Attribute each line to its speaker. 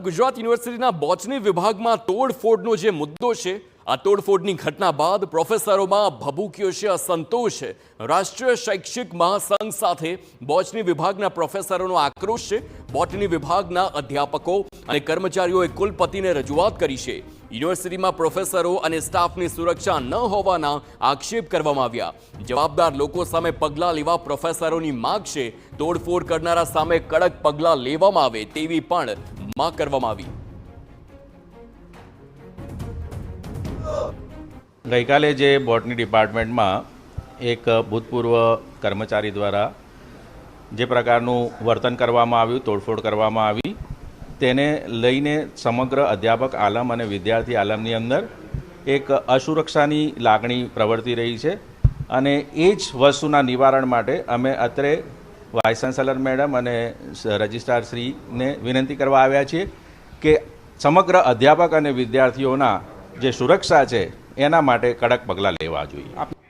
Speaker 1: ગુજરાત યુનિવર્સિટીના બોટની વિભાગમાં તોડફોડનો જે મુદ્દો છે, આ તોડફોડની ઘટના બાદ પ્રોફેસરોમાં ભભૂક્યો છે અસંતોષ. રાષ્ટ્રીય શૈક્ષિક મહાસંઘ સાથે બોટની વિભાગના પ્રોફેસરોનો આક્રોશ છે. બોટની વિભાગના અધ્યાપકો અને કર્મચારીઓએ કુલપતિને રજૂઆત કરી છે. યુનિવર્સિટીમાં પ્રોફેસરો અને સ્ટાફની સુરક્ષા ન હોવાના આક્ષેપ કરવામાં આવ્યા. જવાબદાર લોકો સામે પગલાં લેવા પ્રોફેસરોની માંગ છે. તોડફોડ કરનારા સામે કડક પગલાં લેવામાં આવે તેવી પણ માંગ કરવામાં આવી.
Speaker 2: ગઈકાલે જે બોટની ડિપાર્ટમેન્ટમાં એક ભૂતપૂર્વ કર્મચારી દ્વારા જે પ્રકારનું વર્તન કરવામાં આવ્યું, તોડફોડ કરવામાં આવી, તેને લઈને સમગ્ર અધ્યાપક આલમ અને વિદ્યાર્થી આલમની અંદર એક અસુરક્ષાની લાગણી પ્રવર્તી રહી છે. અને એ જ વસ્તુના નિવારણ માટે અમે અત્રે વાઇસ ચાન્સેલર મેડમ અને રજિસ્ટ્રાર શ્રીને વિનંતી કરવા આવ્યા છીએ કે સમગ્ર અધ્યાપક અને વિદ્યાર્થીઓના જે સુરક્ષા છે એના માટે કડક પગલાં લેવા જોઈએ.